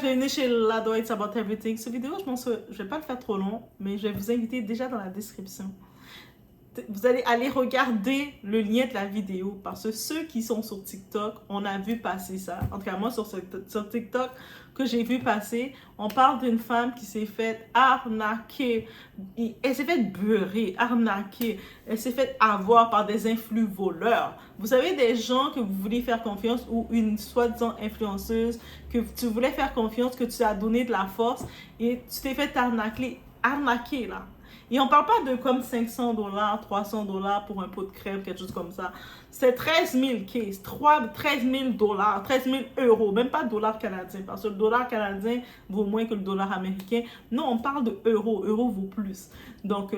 bienvenue chez Lado It's About Everything. Cette vidéo, je vais pas le faire trop long, mais je vais vous inviter déjà dans la description. Vous allez aller regarder le lien de la vidéo parce que ceux qui sont sur TikTok, on a vu passer ça. En tout cas, moi, sur TikTok, que j'ai vu passer, on parle d'une femme qui s'est faite arnaquer. Elle s'est faite beurrer, arnaquer. Elle s'est faite avoir par des influx voleurs. Vous savez, des gens que vous voulez faire confiance ou une soi-disant influenceuse que tu voulais faire confiance, que tu as donné de la force et tu t'es fait arnaquer là. Et on parle pas de comme $500, $300 pour un pot de crème, quelque chose comme ça. C'est 13 000 cases, 13 000 $, 13 000 euros, même pas dollars canadiens, parce que le dollar canadien vaut moins que le dollar américain. Non, on parle de euros, euros vaut plus. Donc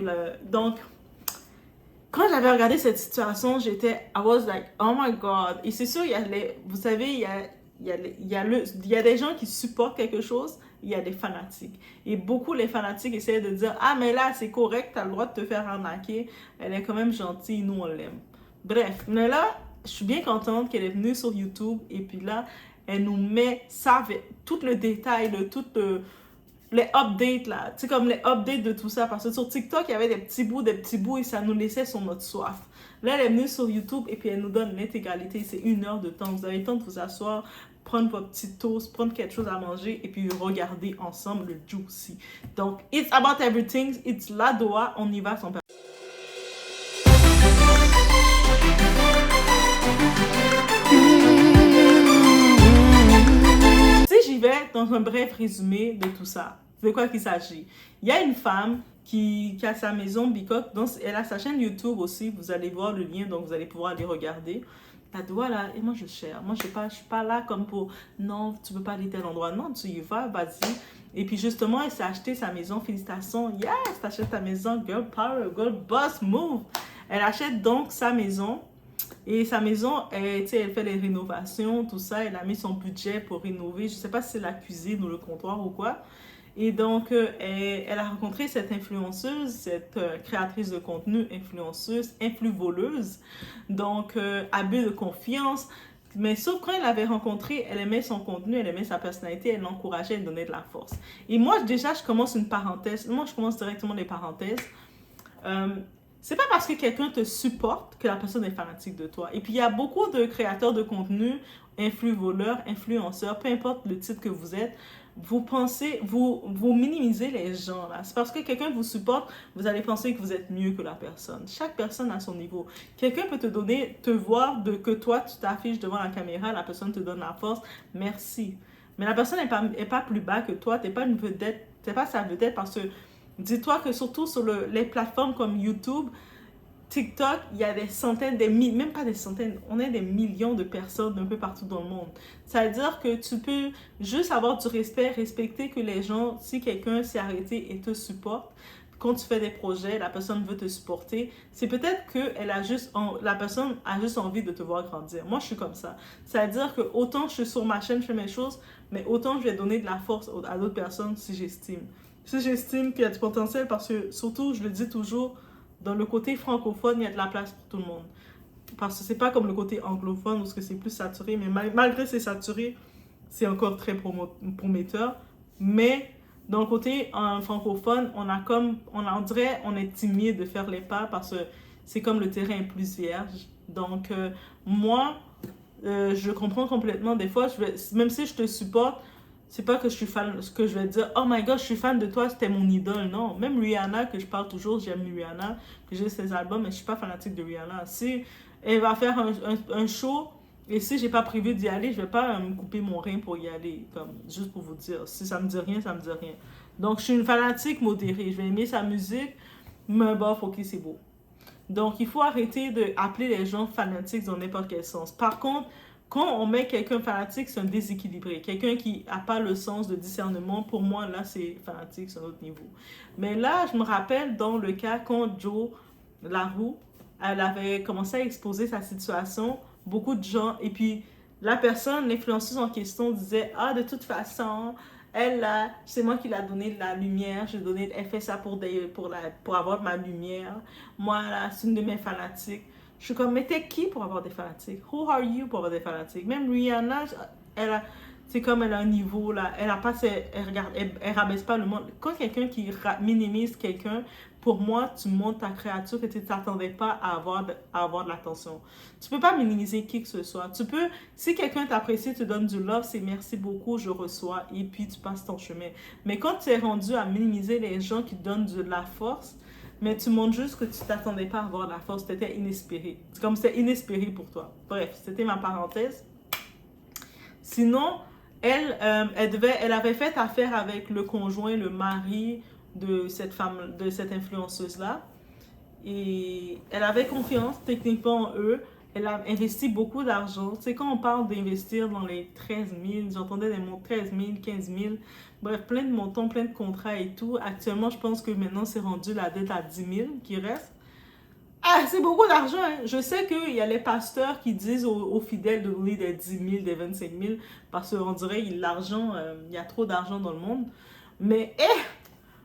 quand j'avais regardé cette situation, j'étais, I was like, oh my God. Et c'est sûr, vous savez, il y a des gens qui supportent quelque chose, il y a des fanatiques. Et beaucoup, les fanatiques essaient de dire, ah, mais là, c'est correct, t'as le droit de te faire arnaquer. Elle est quand même gentille, nous, on l'aime. Bref, mais là, je suis bien contente qu'elle est venue sur YouTube. Et puis là, elle nous met ça avec tout le détail, les updates là, tu sais, comme les updates de tout ça, parce que sur TikTok, il y avait des petits bouts et ça nous laissait sur notre soif. Là, elle est venue sur YouTube et puis elle nous donne l'intégralité, c'est 1 heure de temps. Vous avez le temps de vous asseoir, prendre votre petit toast, prendre quelque chose à manger et puis regarder ensemble le juicy. Donc, it's about everything, it's la doa, on y va sans perdre. Si j'y vais dans un bref résumé de tout ça, de quoi qu'il s'agit. Il y a une femme qui a sa maison Bicoque, donc elle a sa chaîne YouTube aussi, vous allez voir le lien, donc vous allez pouvoir aller regarder. La doigt là, et moi je cherche, moi je suis pas là comme pour, non, tu peux pas aller tel endroit, non, tu y vas, vas-y. Et puis justement, elle s'est acheté sa maison, félicitations, yes, t'achètes ta maison, girl power, girl boss move. Elle achète donc sa maison. Et sa maison, elle fait les rénovations, tout ça. Elle a mis son budget pour rénover. Je ne sais pas si c'est la cuisine ou le comptoir ou quoi. Et donc, elle a rencontré cette influenceuse, cette créatrice de contenu, influenceuse, influvoleuse. Donc, abus de confiance. Mais sauf quand elle l'avait rencontré, elle aimait son contenu, elle aimait sa personnalité, elle l'encourageait, elle donnait de la force. Et moi, déjà, je commence une parenthèse. Moi, je commence directement les parenthèses. C'est pas parce que quelqu'un te supporte que la personne est fanatique de toi. Et puis, il y a beaucoup de créateurs de contenu, influvoleurs, influenceurs, peu importe le titre que vous êtes, vous minimisez les gens là. C'est parce que quelqu'un vous supporte, vous allez penser que vous êtes mieux que la personne. Chaque personne a son niveau. Quelqu'un peut te voir que toi, tu t'affiches devant la caméra, la personne te donne la force, merci. Mais la personne n'est pas plus bas que toi, t'es pas une vedette, t'es pas sa vedette parce que dis-toi que surtout sur les plateformes comme YouTube, TikTok, il y a des centaines, même pas des centaines, on a des millions de personnes un peu partout dans le monde. Ça veut dire que tu peux juste avoir du respect, respecter que les gens, si quelqu'un s'est arrêté et te supporte, quand tu fais des projets, la personne veut te supporter, c'est peut-être que la personne a juste envie de te voir grandir. Moi, je suis comme ça. Ça veut dire que autant je suis sur ma chaîne, je fais mes choses, mais autant je vais donner de la force à d'autres personnes si j'estime. Si j'estime qu'il y a du potentiel, parce que surtout, je le dis toujours, dans le côté francophone, il y a de la place pour tout le monde. Parce que c'est pas comme le côté anglophone où c'est plus saturé, mais malgré c'est saturé, c'est encore très prometteur. Mais dans le côté francophone, on dirait, on est timide de faire les pas parce que c'est comme le terrain est plus vierge. Donc, moi, je comprends complètement. Des fois, même si je te supporte, c'est pas que je suis fan, ce que je vais dire, oh my god, je suis fan de toi, c'était mon idole. Non, même Rihanna, que je parle toujours, j'aime Rihanna, que j'ai ses albums, mais je suis pas fanatique de Rihanna. Si elle va faire un show, et si j'ai pas prévu d'y aller, je vais pas me couper mon rein pour y aller, comme juste pour vous dire. Si ça me dit rien, ça me dit rien. Donc, je suis une fanatique modérée. Je vais aimer sa musique, mais bof, ok, c'est beau. Donc, il faut arrêter d'appeler les gens fanatiques dans n'importe quel sens. Par contre, quand on met quelqu'un fanatique, c'est un déséquilibré. Quelqu'un qui n'a pas le sens de discernement, pour moi, là, c'est fanatique, c'est un autre niveau. Mais là, je me rappelle dans le cas quand Jo Laroux, elle avait commencé à exposer sa situation, beaucoup de gens, et puis la personne, l'influenceuse en question disait « Ah, de toute façon, elle, là, c'est moi qui l'a donné de la lumière, elle fait ça pour avoir de ma lumière. Moi, là, c'est une de mes fanatiques. » Je suis comme, mais t'es qui pour avoir des fanatiques? Who are you pour avoir des fanatiques? Même Rihanna, c'est comme elle a un niveau, là, elle a pas, elle regarde, elle rabaisse pas le monde. Quand quelqu'un qui minimise quelqu'un, pour moi, tu montres ta créature que tu t'attendais pas à avoir de l'attention. Tu peux pas minimiser qui que ce soit. Tu peux, si quelqu'un t'apprécie, te donne du love, c'est merci beaucoup, je reçois, et puis tu passes ton chemin. Mais quand tu es rendu à minimiser les gens qui donnent de la force, mais tu montres juste que tu t'attendais pas à avoir de la force, c'était inespéré. C'est comme c'était inespéré pour toi. Bref, c'était ma parenthèse. Sinon, elle avait fait affaire avec le conjoint, le mari de cette femme, de cette influenceuse-là. Et elle avait confiance techniquement en eux. Elle a investi beaucoup d'argent. Tu sais, quand on parle d'investir dans les 13 000, j'entendais des mots 13 000, 15 000, bref, plein de montants, plein de contrats et tout. Actuellement, je pense que maintenant, c'est rendu la dette à 10 000 qui reste. Ah, c'est beaucoup d'argent, hein. Je sais qu'il y a les pasteurs qui disent aux fidèles de donner des 10 000, des 25 000, parce qu'on dirait qu'il y a trop d'argent dans le monde. Mais,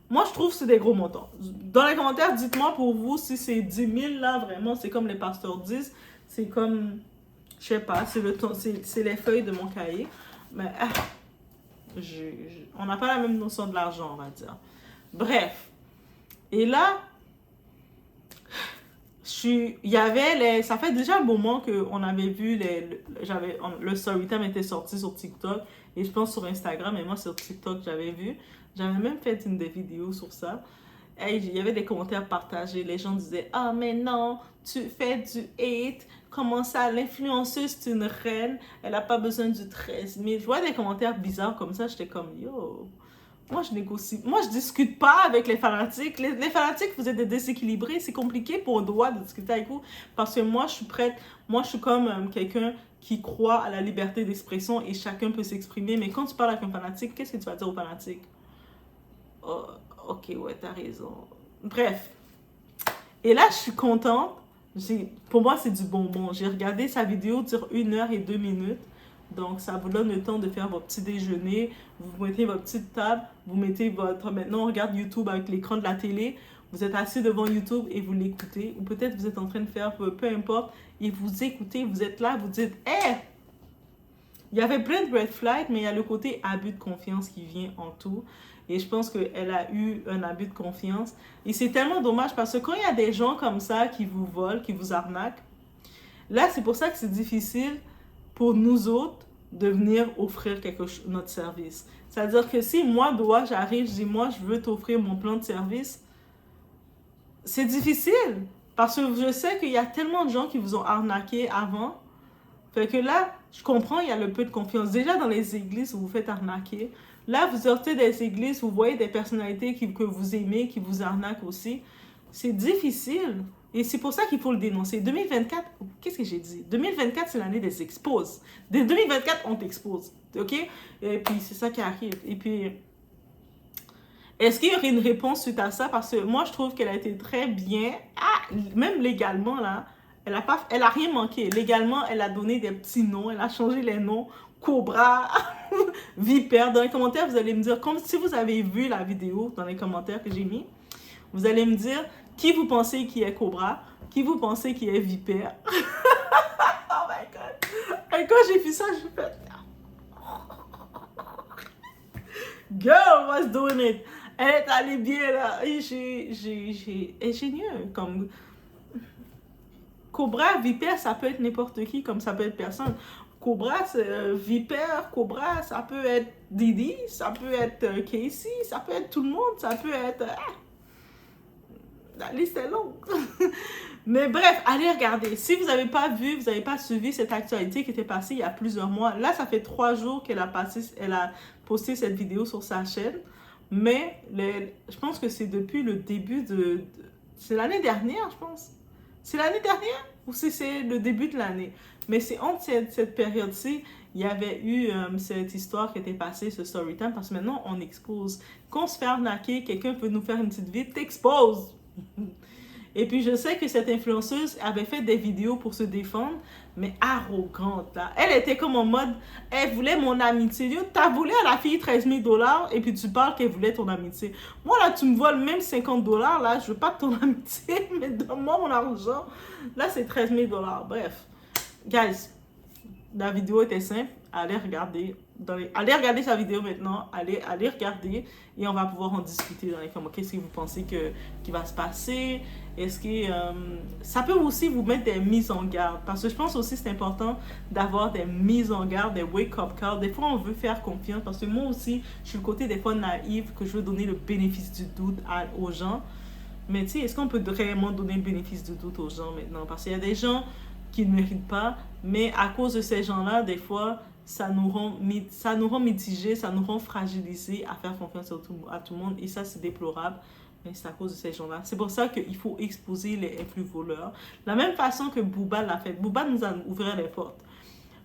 moi, je trouve que c'est des gros montants. Dans les commentaires, dites-moi pour vous si c'est 10 000, là, vraiment, c'est comme les pasteurs disent. C'est comme, je sais pas, c'est les feuilles de mon cahier. Mais, on n'a pas la même notion de l'argent, on va dire. Bref. Et là, ça fait déjà un moment qu'on avait vu, le Storytime était sorti sur TikTok et je pense sur Instagram, et moi sur TikTok j'avais vu. J'avais même fait une des vidéos sur ça. Et il y avait des commentaires partagés. Les gens disaient, ah mais non, tu fais du hate. Comment ça, l'influenceuse c'est une reine, elle n'a pas besoin du 13 000. Je vois des commentaires bizarres comme ça, j'étais comme, yo... Moi, je négocie. Moi, je discute pas avec les fanatiques. Les fanatiques, vous êtes des déséquilibrés. C'est compliqué pour un droit de discuter avec vous. Parce que moi, je suis prête. Moi, je suis comme quelqu'un qui croit à la liberté d'expression et chacun peut s'exprimer. Mais quand tu parles avec un fanatique, qu'est-ce que tu vas dire au fanatique? Oh, ok, ouais, t'as raison. Bref. Et là, je suis contente. Pour moi, c'est du bonbon. J'ai regardé sa vidéo, dure 1 heure et 2 minutes. Donc, ça vous donne le temps de faire votre petit déjeuner. Vous mettez votre petite table. Vous mettez votre... Maintenant, on regarde YouTube avec l'écran de la télé. Vous êtes assis devant YouTube et vous l'écoutez. Ou peut-être vous êtes en train de faire peu importe. Et vous écoutez. Vous êtes là. Vous dites, hé! Il y avait plein de red flags, mais il y a le côté abus de confiance qui vient en tout. Et je pense qu'elle a eu un abus de confiance. Et c'est tellement dommage parce que quand il y a des gens comme ça qui vous volent, qui vous arnaquent, là, c'est pour ça que c'est difficile pour nous autres de venir offrir notre service. C'est-à-dire que si moi, j'arrive, je dis, moi, je veux t'offrir mon plan de service, c'est difficile. Parce que je sais qu'il y a tellement de gens qui vous ont arnaqué avant. Fait que là, je comprends, il y a le peu de confiance. Déjà, dans les églises où vous faites arnaquer, là, vous sortez des églises, vous voyez des personnalités que vous aimez, qui vous arnaquent aussi. C'est difficile. Et c'est pour ça qu'il faut le dénoncer. 2024, qu'est-ce que j'ai dit? 2024, c'est l'année des exposes. Dès 2024, on t'expose. OK? Et puis, c'est ça qui arrive. Et puis, est-ce qu'il y aurait une réponse suite à ça? Parce que moi, je trouve qu'elle a été très bien. Ah, même légalement, là, elle a rien manqué. Légalement, elle a donné des petits noms. Elle a changé les noms. Cobra, Vipère. Dans les commentaires, vous allez me dire, comme si vous avez vu la vidéo dans les commentaires que j'ai mis, vous allez me dire qui vous pensez qui est Cobra, qui vous pensez qui est Vipère. Oh my God. Et quand j'ai vu ça, je fais... Girl was doing it. Elle est allée bien là. Et j'ai ingénieux comme... Cobra, Vipère, ça peut être n'importe qui, comme ça peut être personne. Cobra, Vipère, Cobra, ça peut être Didi, ça peut être Casey, ça peut être tout le monde, ça peut être... La liste est longue. Mais bref, allez regarder. Si vous n'avez pas vu, vous n'avez pas suivi cette actualité qui était passée il y a plusieurs mois. Là, ça fait 3 jours qu'elle a posté cette vidéo sur sa chaîne. Mais je pense que c'est depuis le début c'est l'année dernière, je pense. C'est l'année dernière ou c'est le début de l'année? Mais c'est entre cette période-ci, il y avait eu cette histoire qui était passée sur Storytime parce que maintenant, on expose. Quand on se fait arnaquer, quelqu'un peut nous faire une petite vidéo, t'expose. Et puis, je sais que cette influenceuse avait fait des vidéos pour se défendre, mais arrogante, là. Elle était comme en mode, elle voulait mon amitié. T'as volé à la fille 13 000 $ et puis tu parles qu'elle voulait ton amitié. Moi, là, tu me voles même 50 $, là, je veux pas ton amitié, mais donne-moi mon argent. Là, c'est 13 000 $. Bref, guys, la vidéo était simple. Allez regarder. allez regarder sa vidéo maintenant, allez regarder et on va pouvoir en discuter dans les commentaires. Qu'est-ce que vous pensez qui va se passer? Est-ce que ça peut aussi vous mettre des mises en garde? Parce que je pense aussi que c'est important d'avoir des mises en garde, des wake-up calls. Des fois, on veut faire confiance parce que moi aussi, je suis le côté des fois naïf, que je veux donner le bénéfice du doute aux gens. Mais tu sais, est-ce qu'on peut réellement donner le bénéfice du doute aux gens maintenant? Parce qu'il y a des gens qui ne méritent pas, mais à cause de ces gens-là, des fois, ça nous rend mitigés, ça nous rend fragilisés à faire confiance à tout le monde. Et ça, c'est déplorable. Mais c'est à cause de ces gens-là. C'est pour ça qu'il faut exposer les influx voleurs. La même façon que Booba l'a fait. Booba nous a ouvert les portes.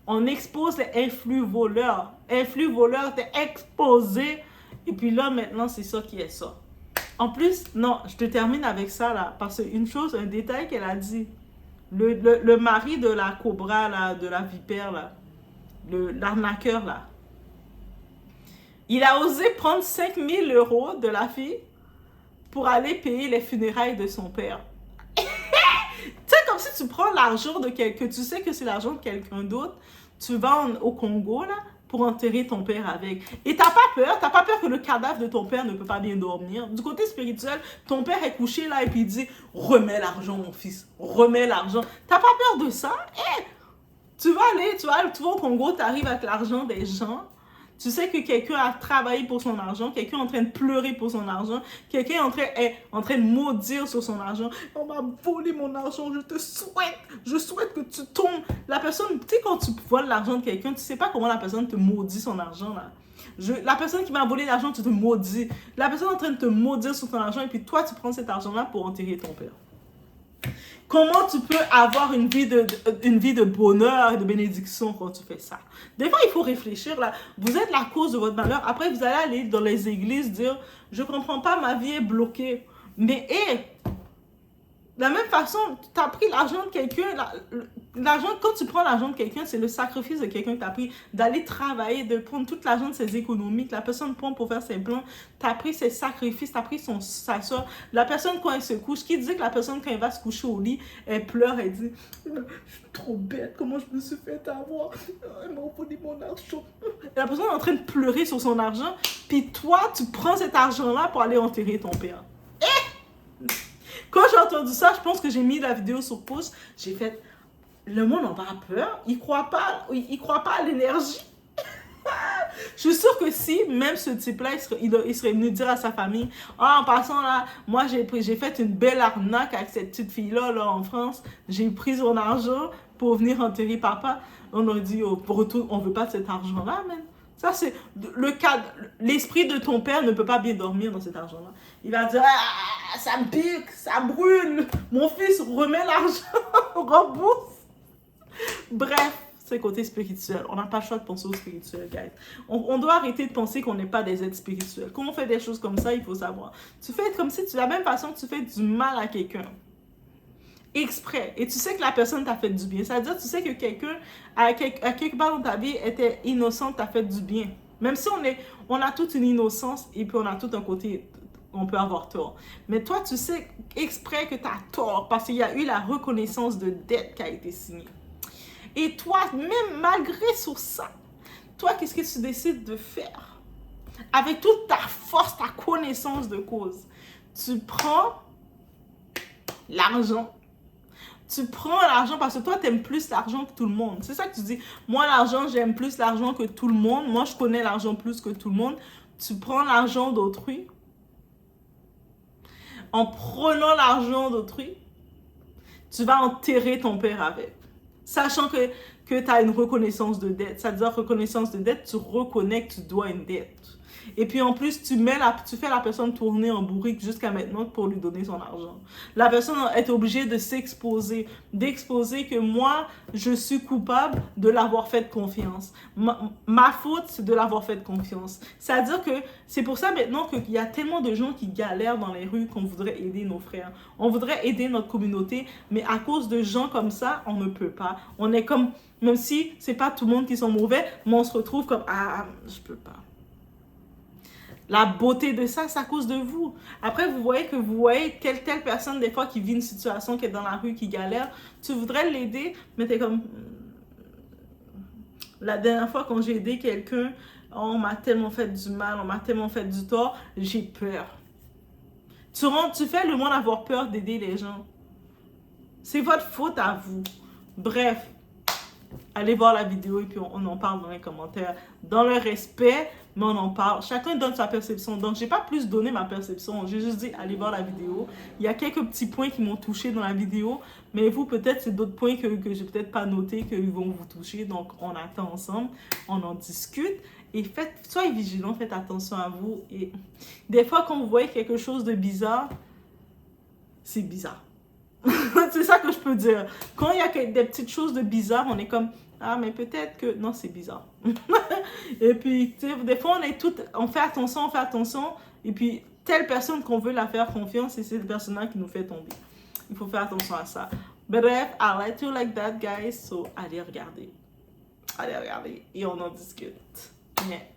On expose les influx voleurs. Influx voleurs, t'es exposé. Et puis là, maintenant, c'est ça qui est ça. En plus, non, je te termine avec ça, là. Parce qu'une chose, un détail qu'elle a dit. Le mari de la cobra, là, de la vipère, là. L'arnaqueur, là. Il a osé prendre 5 000 € de la fille pour aller payer les funérailles de son père. Tu sais, comme si tu prends l'argent de quelqu'un, tu sais que c'est l'argent de quelqu'un d'autre, tu vas au Congo, là, pour enterrer ton père avec. Et t'as pas peur que le cadavre de ton père ne peut pas bien dormir. Du côté spirituel, ton père est couché là et puis il dit, remets l'argent, mon fils, remets l'argent. T'as pas peur de ça? Tu vas au Congo, tu arrives avec l'argent des gens. Tu sais que quelqu'un a travaillé pour son argent, quelqu'un est en train de pleurer pour son argent, quelqu'un est en train de maudire sur son argent. On m'a volé mon argent, je souhaite que tu tombes. La personne, tu sais, quand tu voles l'argent de quelqu'un, tu sais pas comment la personne te maudit son argent, là. La personne qui m'a volé l'argent, tu te maudis. La personne est en train de te maudire sur ton argent et puis toi, tu prends cet argent-là pour enterrer ton père. Comment tu peux avoir une vie de bonheur et de bénédiction quand tu fais ça? Des fois, il faut réfléchir là. Vous êtes la cause de votre malheur. Après, vous allez aller dans les églises dire, je ne comprends pas, ma vie est bloquée. Mais de la même façon, tu as pris l'argent de quelqu'un. Quand tu prends l'argent de quelqu'un, c'est le sacrifice de quelqu'un que tu as pris d'aller travailler, de prendre toute l'argent de ses économies que la personne prend pour faire ses plans. Tu as pris ses sacrifices, tu as pris sa soeur. La personne, quand elle se couche, qui dit que la personne, quand elle va se coucher au lit, elle pleure, elle dit « Je suis trop bête, comment je me suis fait avoir? Elle m'a volé mon argent. » La personne est en train de pleurer sur son argent, puis toi, tu prends cet argent-là pour aller enterrer ton père. Quand j'ai entendu ça, je pense que j'ai mis la vidéo sur pause. J'ai fait, le monde en a peur. Il croit pas à l'énergie. Je suis sûre que si, même ce type-là, il serait venu dire à sa famille, en passant là, moi j'ai fait une belle arnaque avec cette petite fille-là là, en France. J'ai pris son argent pour venir enterrer papa. On aurait dit, on veut pas de cet argent-là, même. Ça, c'est l'esprit de ton père ne peut pas bien dormir dans cet argent-là. Il va dire, ça me pique, ça brûle. Mon fils, remets l'argent, rembourse. Bref, c'est le côté spirituel. On n'a pas le choix de penser au spirituel, guys. On doit arrêter de penser qu'on n'est pas des êtres spirituels. Quand on fait des choses comme ça, il faut savoir. Tu fais comme si, de la même façon, tu fais du mal à quelqu'un. Exprès. Et tu sais que la personne t'a fait du bien. C'est-à-dire, tu sais que quelqu'un, à quelque part dans ta vie, était innocent, t'a fait du bien. Même si on a toute une innocence et puis on a tout un côté, on peut avoir tort. Mais toi, tu sais exprès que t'as tort parce qu'il y a eu la reconnaissance de dette qui a été signée. Et toi, même malgré sur ça, toi, qu'est-ce que tu décides de faire? Avec toute ta force, ta connaissance de cause, tu prends l'argent. Tu prends l'argent parce que toi, tu aimes plus l'argent que tout le monde. C'est ça que tu dis. Moi, l'argent, j'aime plus l'argent que tout le monde. Moi, je connais l'argent plus que tout le monde. Tu prends l'argent d'autrui. En prenant l'argent d'autrui, tu vas enterrer ton père avec. Sachant que tu as une reconnaissance de dette. C'est-à-dire, reconnaissance de dette, tu reconnais que tu dois une dette. Et puis en plus, tu fais la personne tourner en bourrique jusqu'à maintenant pour lui donner son argent. La personne est obligée de s'exposer, d'exposer que moi, je suis coupable de l'avoir fait confiance. Ma faute, c'est de l'avoir fait confiance. C'est-à-dire que c'est pour ça maintenant qu'il y a tellement de gens qui galèrent dans les rues qu'on voudrait aider nos frères. On voudrait aider notre communauté, mais à cause de gens comme ça, on ne peut pas. On est comme, même si c'est pas tout le monde qui sont mauvais, mais on se retrouve comme, je peux pas. La beauté de ça, c'est à cause de vous. Après, vous voyez telle personne, des fois, qui vit une situation, qui est dans la rue, qui galère. Tu voudrais l'aider, mais t'es comme... La dernière fois, quand j'ai aidé quelqu'un, on m'a tellement fait du mal, on m'a tellement fait du tort, j'ai peur. Tu fais le monde avoir peur d'aider les gens. C'est votre faute à vous. Bref, allez voir la vidéo et puis on en parle dans les commentaires. Dans le respect, mais on en parle. Chacun donne sa perception. Donc, j'ai pas plus donné ma perception. J'ai juste dit, allez voir la vidéo. Il y a quelques petits points qui m'ont touché dans la vidéo. Mais vous, peut-être, c'est d'autres points que j'ai peut-être pas notés qu'ils vont vous toucher. Donc, on attend ensemble. On en discute. Et soyez vigilants, faites attention à vous. Et des fois, quand vous voyez quelque chose de bizarre, c'est bizarre. C'est ça que je peux dire. Quand il y a des petites choses de bizarre, on est comme, ah, mais peut-être que... Non, c'est bizarre. Et puis, tu sais, des fois, on fait attention. Et puis, telle personne qu'on veut la faire confiance, c'est cette personne-là qui nous fait tomber. Il faut faire attention à ça. Bref, I like you like that, guys. So, allez regarder. Et on en discute. Mais,